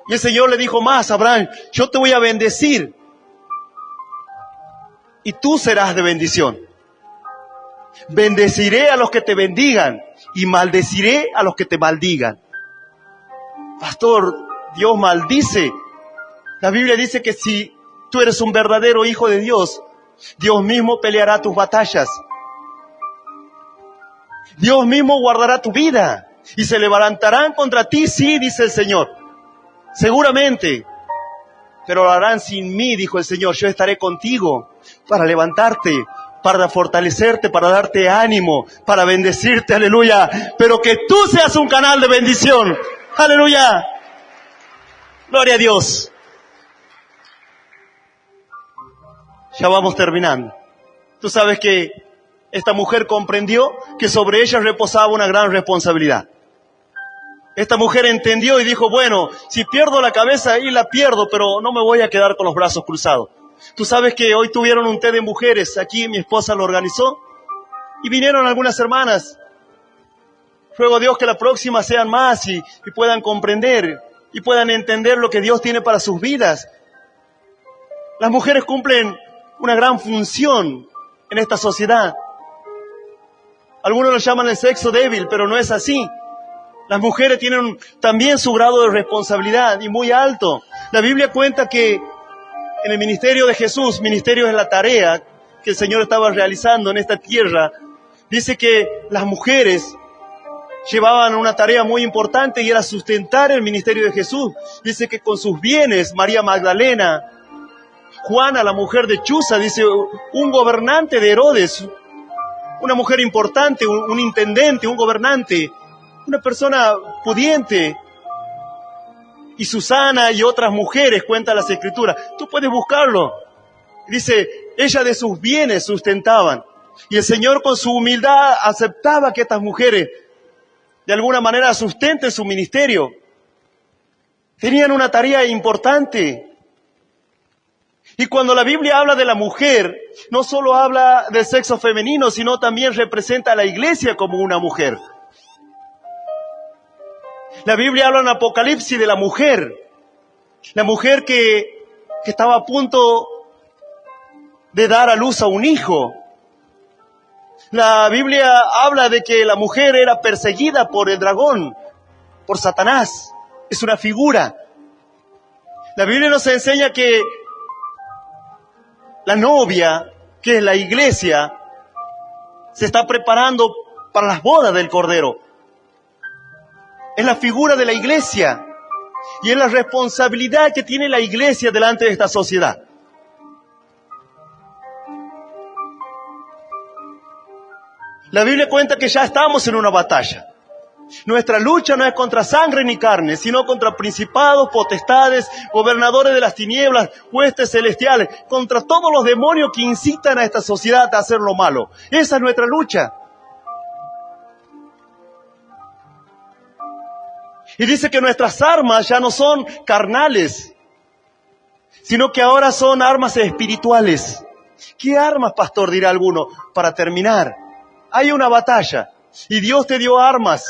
Y el Señor le dijo más: Abraham, yo te voy a bendecir y tú serás de bendición. Bendeciré a los que te bendigan y maldeciré a los que te maldigan. Pastor, Dios maldice. La Biblia dice que si tú eres un verdadero hijo de Dios, Dios mismo peleará tus batallas. Dios mismo guardará tu vida y se levantarán contra ti, sí, dice el Señor. Seguramente, pero lo harán sin mí, dijo el Señor. Yo estaré contigo para levantarte, para fortalecerte, para darte ánimo, para bendecirte, aleluya. Pero que tú seas un canal de bendición, aleluya. Gloria a Dios. Ya vamos terminando. Tú sabes que esta mujer comprendió que sobre ella reposaba una gran responsabilidad. Esta mujer entendió y dijo: bueno, si pierdo la cabeza, ahí la pierdo, pero no me voy a quedar con los brazos cruzados. Tú sabes que hoy tuvieron un té de mujeres, aquí mi esposa lo organizó, y vinieron algunas hermanas. Ruego a Dios que la próxima sean más y puedan comprender y puedan entender lo que Dios tiene para sus vidas. Las mujeres cumplen una gran función en esta sociedad. Algunos lo llaman el sexo débil, pero no es así. Las mujeres tienen también su grado de responsabilidad y muy alto. La Biblia cuenta que en el ministerio de Jesús, ministerio es la tarea que el Señor estaba realizando en esta tierra, dice que las mujeres llevaban una tarea muy importante y era sustentar el ministerio de Jesús. Dice que con sus bienes, María Magdalena, Juana, la mujer de Chuza, dice, un gobernante de Herodes, una mujer importante, un intendente, un gobernante, una persona pudiente. Y Susana y otras mujeres, cuentan las Escrituras. Tú puedes buscarlo. Dice, ella de sus bienes sustentaban. Y el Señor con su humildad aceptaba que estas mujeres de alguna manera sustenten su ministerio. Tenían una tarea importante. Y cuando la Biblia habla de la mujer, no solo habla del sexo femenino, sino también representa a la iglesia como una mujer. La Biblia habla en Apocalipsis de la mujer que estaba a punto de dar a luz a un hijo. La Biblia habla de que la mujer era perseguida por el dragón, por Satanás. Es una figura. La Biblia nos enseña que la novia, que es la iglesia, se está preparando para las bodas del Cordero. Es la figura de la iglesia y es la responsabilidad que tiene la iglesia delante de esta sociedad. La Biblia cuenta que ya estamos en una batalla. Nuestra lucha no es contra sangre ni carne, sino contra principados, potestades, gobernadores de las tinieblas, huestes celestiales, contra todos los demonios que incitan a esta sociedad a hacer lo malo. Esa es nuestra lucha. Y dice que nuestras armas ya no son carnales, sino que ahora son armas espirituales. ¿Qué armas, pastor?, dirá alguno. Para terminar, hay una batalla y Dios te dio armas.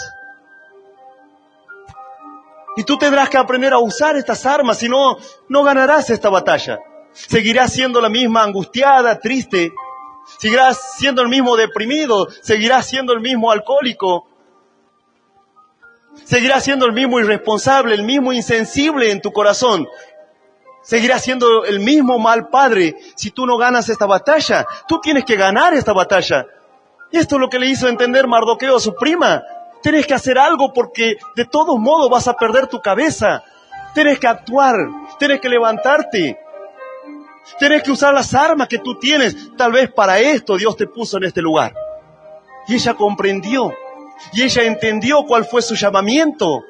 Y tú tendrás que aprender a usar estas armas, si no, no ganarás esta batalla. Seguirás siendo la misma angustiada, triste. Seguirás siendo el mismo deprimido. Seguirás siendo el mismo alcohólico. Seguirás siendo el mismo irresponsable, el mismo insensible en tu corazón. Seguirás siendo el mismo mal padre si tú no ganas esta batalla. Tú tienes que ganar esta batalla. Y esto es lo que le hizo entender Mardoqueo a su prima. Tienes que hacer algo porque de todos modos vas a perder tu cabeza. Tienes que actuar, tienes que levantarte. Tienes que usar las armas que tú tienes. Tal vez para esto Dios te puso en este lugar. Y ella comprendió. Y ella entendió cuál fue su llamamiento.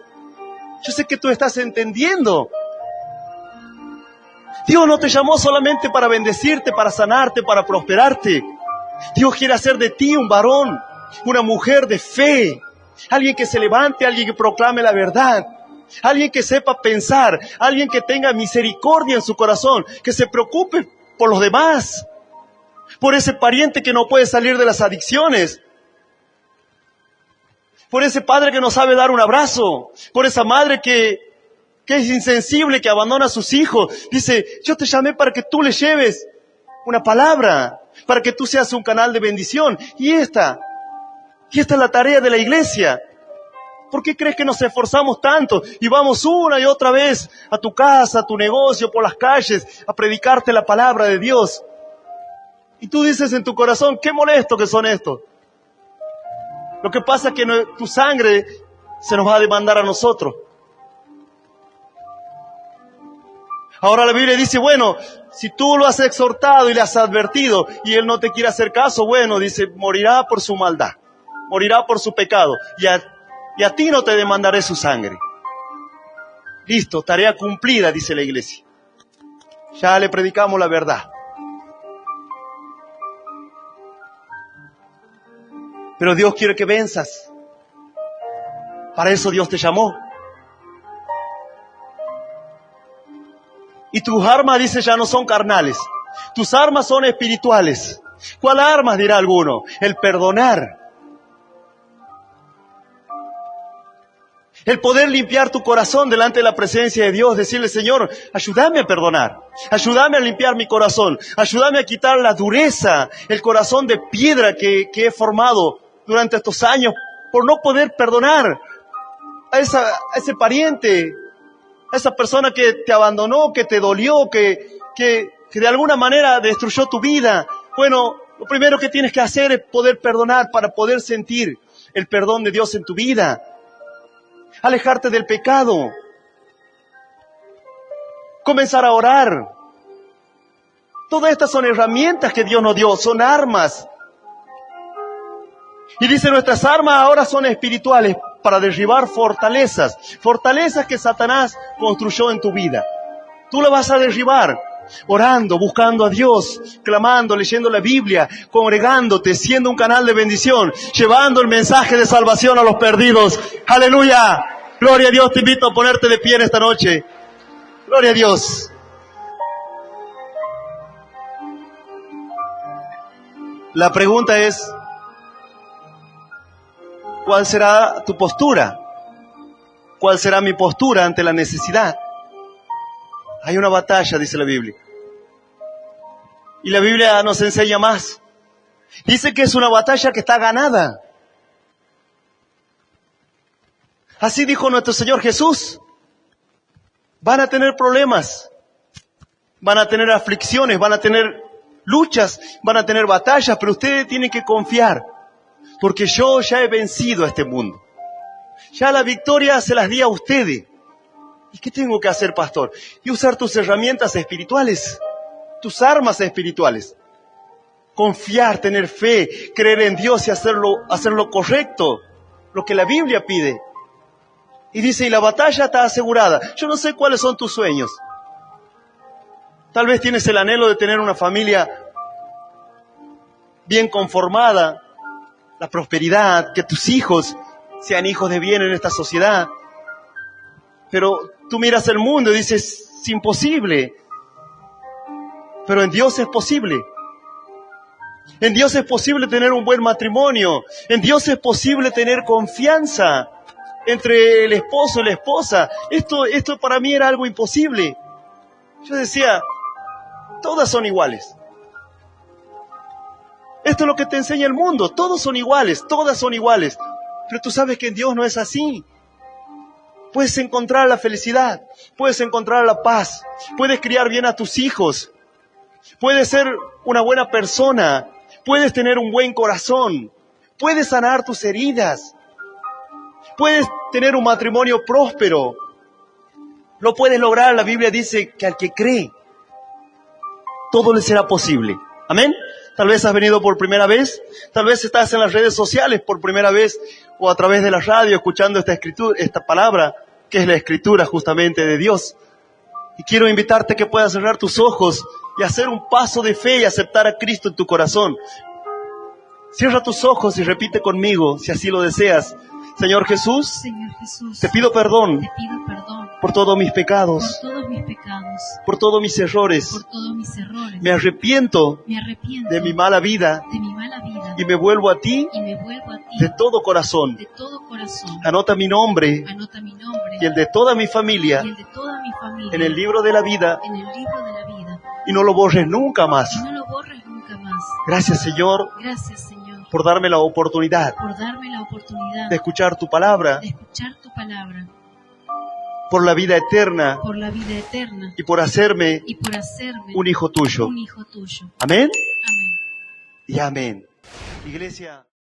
Yo sé que tú estás entendiendo. Dios no te llamó solamente para bendecirte, para sanarte, para prosperarte. Dios quiere hacer de ti un varón, una mujer de fe. Alguien que se levante, alguien que proclame la verdad. Alguien que sepa pensar, alguien que tenga misericordia en su corazón, que se preocupe por los demás. Por ese pariente que no puede salir de las adicciones. Por ese padre que no sabe dar un abrazo. Por esa madre que es insensible, que abandona a sus hijos. Dice, yo te llamé para que tú le lleves una palabra, para que tú seas un canal de bendición. Y esta es la tarea de la iglesia. ¿Por qué crees que nos esforzamos tanto y vamos una y otra vez a tu casa, a tu negocio, por las calles, a predicarte la palabra de Dios? Y tú dices en tu corazón, qué molesto que son estos. Lo que pasa es que tu sangre se nos va a demandar a nosotros. Ahora la Biblia dice, bueno, si tú lo has exhortado y le has advertido y él no te quiere hacer caso, bueno, dice, morirá por su maldad, morirá por su pecado y a ti no te demandaré su sangre. Listo, tarea cumplida, dice la iglesia. Ya le predicamos la verdad. Pero Dios quiere que venzas. Para eso Dios te llamó. Y tus armas, dice, ya no son carnales. Tus armas son espirituales. ¿Cuál armas?, dirá alguno. El perdonar. El poder limpiar tu corazón delante de la presencia de Dios. Decirle, Señor, ayúdame a perdonar. Ayúdame a limpiar mi corazón. Ayúdame a quitar la dureza, el corazón de piedra que he formado durante estos años por no poder perdonar a ese pariente A esa persona que te abandonó, que te dolió, que de alguna manera destruyó tu vida. Bueno, lo primero que tienes que hacer es poder perdonar para poder sentir el perdón de Dios en tu vida. Alejarte del pecado. Comenzar a orar. Todas estas son herramientas que Dios nos dio, son armas. Y dice, nuestras armas ahora son espirituales para derribar fortalezas. Fortalezas que Satanás construyó en tu vida. Tú las vas a derribar. Orando, buscando a Dios, clamando, leyendo la Biblia, congregándote, siendo un canal de bendición, llevando el mensaje de salvación a los perdidos. ¡Aleluya! Gloria a Dios, te invito a ponerte de pie en esta noche. Gloria a Dios. La pregunta es, ¿cuál será tu postura? ¿Cuál será mi postura ante la necesidad? Hay una batalla, dice la Biblia. Y la Biblia nos enseña más. Dice que es una batalla que está ganada. Así dijo nuestro Señor Jesús. Van a tener problemas, van a tener aflicciones, van a tener luchas, van a tener batallas, pero ustedes tienen que confiar, porque yo ya he vencido a este mundo. Ya la victoria se las di a ustedes. ¿Y qué tengo que hacer, pastor? Y usar tus herramientas espirituales, tus armas espirituales. Confiar, tener fe, creer en Dios y hacer lo correcto, lo que la Biblia pide. Y dice, y la batalla está asegurada. Yo no sé cuáles son tus sueños. Tal vez tienes el anhelo de tener una familia bien conformada, la prosperidad, que tus hijos sean hijos de bien en esta sociedad. Pero tú miras el mundo y dices, es imposible. Pero en Dios es posible. En Dios es posible tener un buen matrimonio. En Dios es posible tener confianza entre el esposo y la esposa. Esto para mí era algo imposible. Yo decía, todas son iguales. Esto es lo que te enseña el mundo. Todos son iguales, todas son iguales. Pero tú sabes que en Dios no es así. Puedes encontrar la felicidad, puedes encontrar la paz, puedes criar bien a tus hijos, puedes ser una buena persona, puedes tener un buen corazón, puedes sanar tus heridas, puedes tener un matrimonio próspero. Lo puedes lograr. La Biblia dice que al que cree, todo le será posible. Amén. Tal vez has venido por primera vez, tal vez estás en las redes sociales por primera vez o a través de la radio escuchando esta palabra, que es la escritura justamente de Dios. Y quiero invitarte que puedas cerrar tus ojos y hacer un paso de fe y aceptar a Cristo en tu corazón. Cierra tus ojos y repite conmigo, si así lo deseas. Señor Jesús, te pido perdón por todos mis pecados, por todos mis errores. Me arrepiento de mi mala vida y me vuelvo a ti de todo corazón. Anota mi nombre y el de toda mi familia en el libro de la vida y no lo borres nunca más. Gracias, Señor, por darme la oportunidad de escuchar tu palabra, por la vida eterna y por hacerme un hijo tuyo. Amén y amén. Iglesia.